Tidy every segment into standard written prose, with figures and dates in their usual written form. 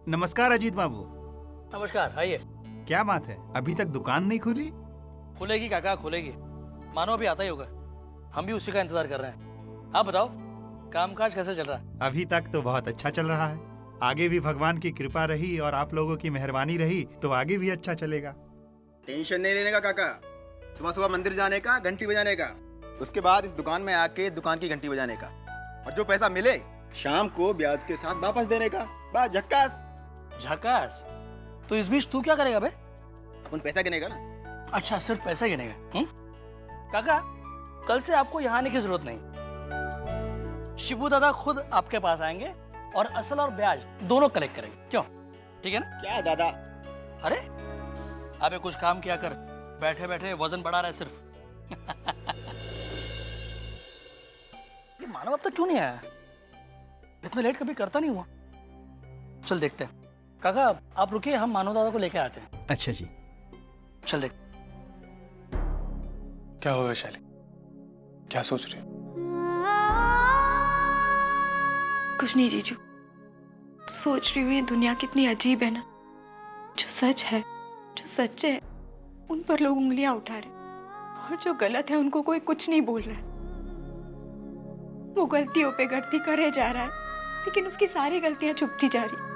नमस्कार अजीत बाबू। नमस्कार, आइए। क्या बात है, अभी तक दुकान नहीं खुली? खुलेगी काका, खुलेगी। मानो अभी आता ही होगा। हम भी उसी का इंतजार कर रहे हैं। आप बताओ, कामकाज कैसे चल रहा है? अभी तक तो बहुत अच्छा चल रहा है। आगे भी भगवान की कृपा रही और आप लोगों की मेहरबानी रही तो आगे भी अच्छा चलेगा। टेंशन नहीं लेने का काका। सुबह सुबह मंदिर जाने का, घंटी बजाने का, उसके बाद इस दुकान में आके दुकान की घंटी बजाने का, और जो पैसा मिले शाम को ब्याज के साथ वापस देने का। बस झक्कास। झकास। तो इस बीच तू क्या करेगा बे? अपन पैसा गिनेगा ना। अच्छा, सिर्फ पैसा गिनेगा? काका, कल से आपको यहाँ आने की जरूरत नहीं। शिबू दादा खुद आपके पास आएंगे और असल और ब्याज दोनों कलेक्ट करेंगे। क्यों? ठीक है ना? क्या दादा? अरे अबे कुछ काम किया कर, बैठे बैठे वजन बढ़ा रहा है सिर्फ। ये मानव अब तक क्यों नहीं आया? इतना लेट कभी करता नहीं हुआ। चल देखते हैं। काका आप रुकिए, हम मानव दादा को लेके आते हैं। अच्छा जी। चल देख। क्या हुआ वैशाली? क्या सोच रही हो? कुछ नहीं जीजू, सोच रही हूँ ये दुनिया कितनी अजीब है ना। जो सच है, जो सच्चे है, उन पर लोग उंगलियां उठा रहे, और जो गलत है उनको कोई कुछ नहीं बोल रहा है। वो गलतियों पे गलती करे जा रहा है, लेकिन उसकी सारी गलतियां छुपती जा रही।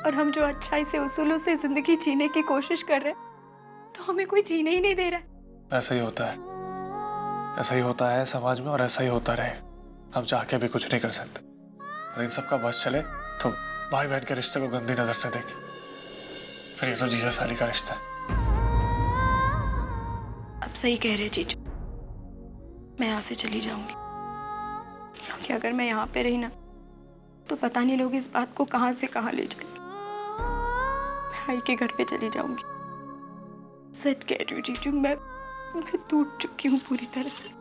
और हम जो अच्छाई से उसूलों से जिंदगी जीने की कोशिश कर रहे हैं, तो हमें कोई जीने ही नहीं दे रहा है। ऐसा ही होता है, ऐसा ही होता है समाज में, और ऐसा ही होता रहे। हम चाह के भी कुछ नहीं कर सकते, और इन सब का बस चले तो भाई बहन के रिश्ते को गंदी नजर से देखे। फिर ये तो जीजा साली का रिश्ता है। अब सही कह रहे जीजू, मैं यहाँ से चली जाऊंगी, क्योंकि अगर मैं यहाँ पे रही ना तो पता नहीं लोग इस बात को कहाँ से कहाँ ले जाएंगे। मैं भाई के घर पे चली जाऊंगी। सच कह रही हूँ जीजू, मैं टूट चुकी हूँ पूरी तरह से।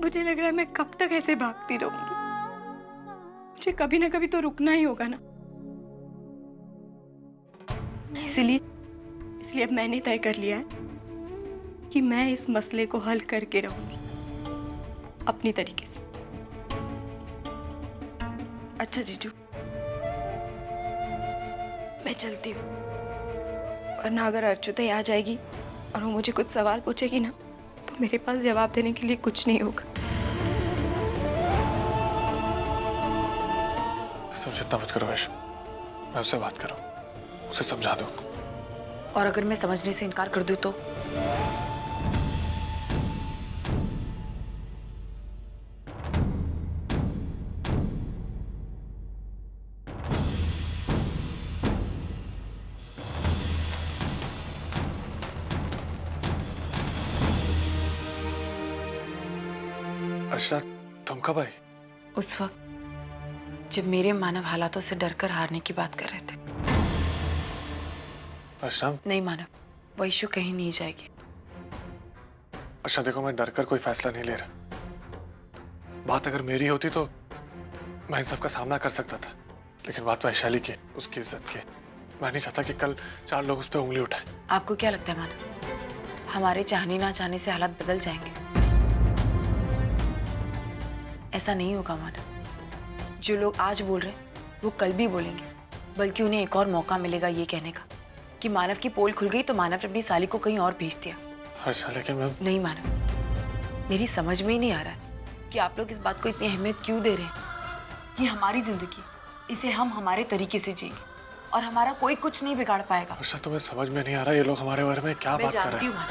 मुझे लग रहा है मैं कब तक ऐसे भागती रहूंगी। मुझे कभी ना कभी तो रुकना ही होगा ना। इसलिए अब मैंने तय कर लिया है कि मैं इस मसले को हल करके रहूंगी अपनी तरीके से। अच्छा जीजू, मैं चलती हूँ, वरना अगर अर्चुता आ जाएगी और वो मुझे कुछ सवाल पूछेगी ना तो मेरे पास जवाब देने के लिए कुछ नहीं होगा। तुम चिंता मत करो वैश, मैं उससे बात करूँ, उसे समझा दूँ। और अगर मैं समझने से इनकार कर दूँ तो? अर्चना, तुम कब आई? उस वक्त जब मेरे मानव हालातों से डरकर हारने की बात कर रहे थे। अर्चना, नहीं मानव, वो इशू कहीं नहीं जाएगी। अर्चना देखो, मैं डरकर कोई फैसला नहीं ले रहा। बात अगर मेरी होती तो मैं इन सब का सामना कर सकता था, लेकिन बात वैशाली की, उसकी इज्जत की। मैं नहीं चाहता कि कल 4 लोग उस पर उंगली उठाएं। आपको क्या लगता है मानव, हमारे चाहने ना चाहने से हालात बदल जाएंगे? ऐसा नहीं होगा मानव। जो लोग आज बोल रहे हैं वो कल भी बोलेंगे, बल्कि उन्हें एक और मौका मिलेगा ये कहने का कि मानव की पोल खुल गई तो मानव ने अपनी साली को कहीं और भेज दिया। अच्छा, लेकिन मैं नहीं मानव, मेरी समझ में ही नहीं आ रहा है कि आप लोग इस बात को इतनी अहमियत क्यों दे रहे हैं। ये हमारी जिंदगी, इसे हम हमारे तरीके से जिएंगे और हमारा कोई कुछ नहीं बिगाड़ पाएगा। अच्छा, तुम्हें समझ में नहीं आ रहा ये लोग हमारे बारे में क्या मैं बात कर जानती रहे हूँ हैं?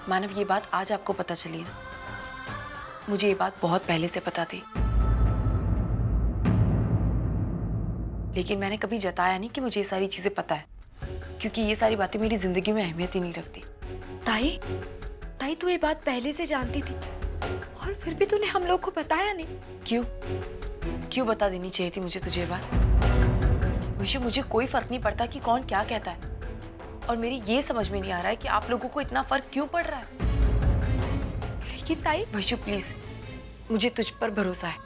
मानव, ये बात आज आपको पता चली है, मुझे ये बात बहुत पहले से पता थी, लेकिन मैंने कभी जताया नहीं कि मुझे ये सारी चीजें पता है, क्योंकि ये सारी बातें मेरी जिंदगी में अहमियत ही नहीं रखती। ताई तू ये बात पहले से जानती थी और फिर भी तूने हम लोग को बताया नहीं। क्यों बता देनी चाहिए थी मुझे तुझे बात? विशु, मुझे कोई फर्क नहीं पड़ता कि कौन क्या कहता है, और मेरी ये समझ में नहीं आ रहा है कि आप लोगों को इतना फर्क क्यों पड़ रहा है। लेकिन ताई, विशु प्लीज, मुझे तुझ पर भरोसा है,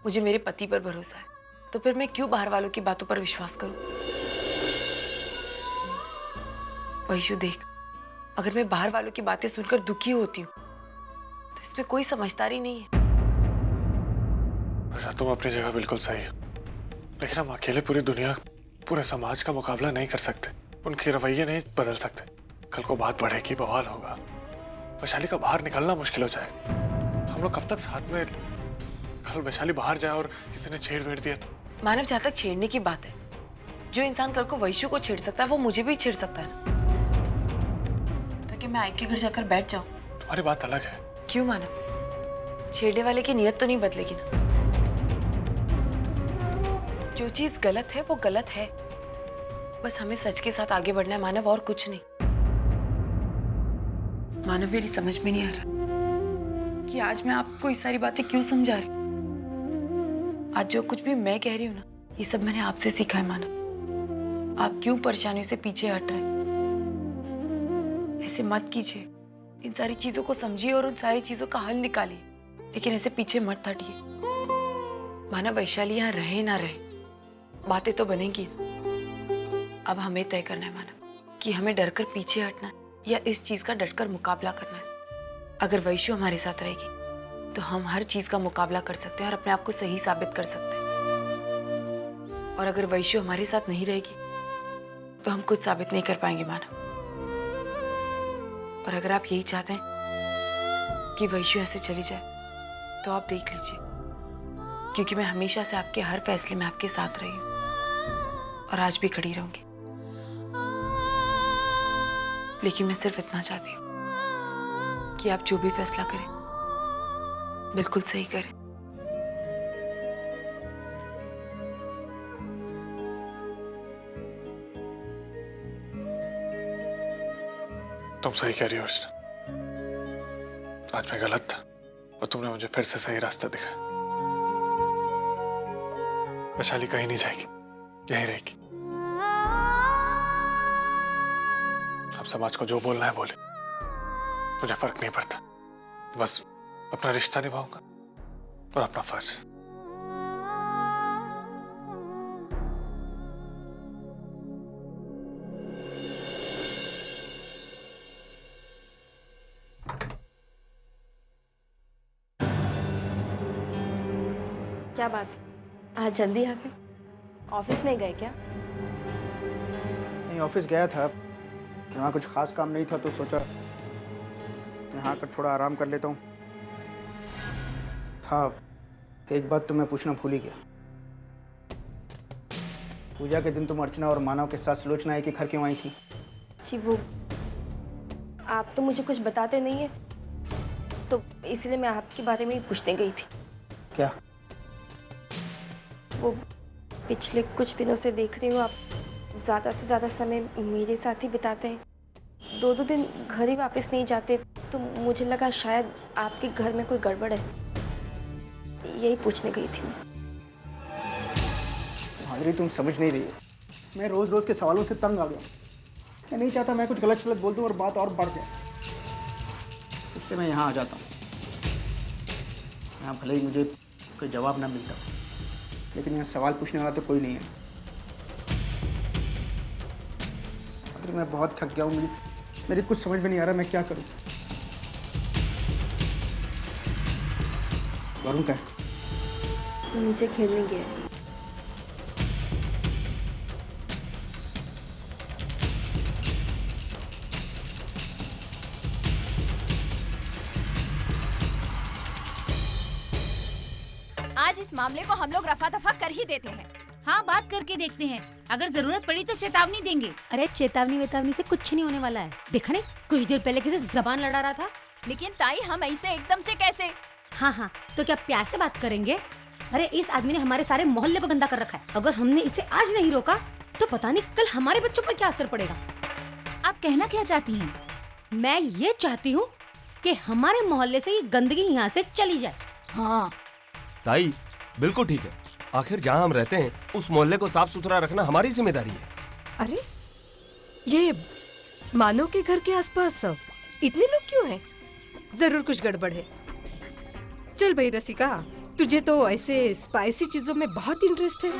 मुझे मेरे पति पर भरोसा है, तो फिर मैं क्यों बाहर वालों की बातों पर विश्वास करूं? वैशु देख, अगर मैं बाहर वालों की बातें सुनकर दुखी होती हूँ तो इसमें कोई समझदारी नहीं है। वर्षा, तुम अपनी जगह बिल्कुल सही हो, लेकिन हम अकेले पूरी दुनिया, पूरे समाज का मुकाबला नहीं कर सकते। उनके रवैये नहीं बदल सकते। कल को बात बढ़ेगी, बवाल होगा, वैशाली का बाहर निकलना मुश्किल हो जाएगा। हम लोग कब तक साथ में? कल वैशाली बाहर जाए और किसी ने छेड़ वेड़ दिया तो? मानव, जहाँ तक छेड़ने की बात है, जो इंसान कल को वैशु को छेड़ सकता है वो मुझे भी छेड़ सकता है ना। तो क्या मैं आई के घर जाकर बैठ जाऊं? तुम्हारी बात अलग है। क्यों मानव? छेड़ने वाले की नीयत तो नहीं बदलेगी ना। जो चीज गलत है वो गलत है, बस हमें सच के साथ आगे बढ़ना है मानव, और कुछ नहीं। मानव, मेरी समझ में नहीं आ रहा कि आज मैं आपको ये सारी बातें क्यों समझा रही हूँ। आज जो कुछ भी मैं कह रही हूँ ना, ये सब मैंने आपसे सीखा है मानव। आप क्यों परेशानियों से पीछे हट रहे हैं? ऐसे मत कीजिए। इन सारी चीजों को समझिए और उन सारी चीजों का हल निकालिए, लेकिन ऐसे पीछे मत हटिए। मानव, वैशाली यहाँ रहे ना रहे, बातें तो बनेंगी। अब हमें तय करना है मानव कि हमें डरकर पीछे हटना है या इस चीज का डटकर मुकाबला करना है। अगर वैशु हमारे साथ रहेगी तो हम हर चीज का मुकाबला कर सकते हैं और अपने आप को सही साबित कर सकते हैं। और अगर वैशु हमारे साथ नहीं रहेगी तो हम कुछ साबित नहीं कर पाएंगे मानव। और अगर आप यही चाहते हैं कि वैशु ऐसे चली जाए तो आप देख लीजिए, क्योंकि मैं हमेशा से आपके हर फैसले में आपके साथ रही हूँ और आज भी खड़ी रहूंगी। लेकिन मैं सिर्फ इतना चाहती हूँ कि आप जो भी फैसला करें बिल्कुल सही करें। तुम सही कह रही हो अर्चना। आज मैं गलत था और तुमने मुझे फिर से सही रास्ता दिखाया। वैशाली कहीं नहीं जाएगी, यहीं रहेगी। अब समाज को जो बोलना है बोले, मुझे फर्क नहीं पड़ता। बस अपना रिश्ता निभाऊंगा और अपना फर्ज। क्या बात है, आज जल्दी आ गए? ऑफिस नहीं गए क्या? नहीं, ऑफिस गया था, वहाँ कुछ खास काम नहीं था तो सोचा यहाँ आकर थोड़ा आराम कर लेता हूँ। हाँ, एक बात तो मैं पूछना भूल ही गया। पूजा के दिन तुम अर्चना और मानव के साथ सुलोचना एक ही घर क्यों आई थी? जी वो, आप तो मुझे कुछ बताते नहीं है, तो इसलिए मैं आपके बारे में ही पूछने गई थी। क्या? वो पिछले कुछ दिनों से देख रही हूँ आप ज़्यादा से ज़्यादा समय मेरे साथ ही बिताते हैं, 2-2 दिन घर ही वापस नहीं जाते, तो मुझे लगा शायद आपके घर में कोई गड़बड़ है, यही पूछने गई थी मैं। माधुरी, तुम समझ नहीं रही हो। मैं रोज़ रोज़ के सवालों से तंग आ गया। मैं नहीं चाहता मैं कुछ गलत शलत बोल दूँ और बात और बढ़ जाए, इसलिए मैं यहाँ आ जाता हूँ। यहाँ भले ही मुझे कोई जवाब ना मिलता, लेकिन यहाँ सवाल पूछने वाला तो कोई नहीं है। अगर मैं बहुत थक गया हूँ, मेरी कुछ समझ में नहीं आ रहा मैं क्या करूँ। वरुण का नीचे खेलने गया है। आज इस मामले को हम लोग रफा दफा कर ही देते हैं। हाँ, बात करके देखते हैं, अगर जरूरत पड़ी तो चेतावनी देंगे। अरे चेतावनी से कुछ नहीं होने वाला है। देखा नहीं, कुछ देर पहले किसी जबान लड़ा रहा था। लेकिन ताई, हम ऐसे एकदम से कैसे? हाँ, तो क्या प्यार से बात करेंगे? अरे इस आदमी ने हमारे सारे मोहल्ले को गंदा कर रखा है। अगर हमने इसे आज नहीं रोका तो पता नहीं कल हमारे बच्चों पर क्या असर पड़ेगा। आप कहना क्या चाहती हैं? मैं ये चाहती हूँ कि हमारे मोहल्ले से ये गंदगी यहाँ से चली जाए। हाँ ताई, बिल्कुल ठीक है। आखिर जहाँ हम रहते हैं उस मोहल्ले को साफ सुथरा रखना हमारी जिम्मेदारी है। अरे ये मानव के घर के आसपास इतने लोग क्यों हैं? जरूर कुछ गड़बड़ है। चल भाई रसिका, तुझे तो ऐसे स्पाइसी चीजों में बहुत इंटरेस्ट है।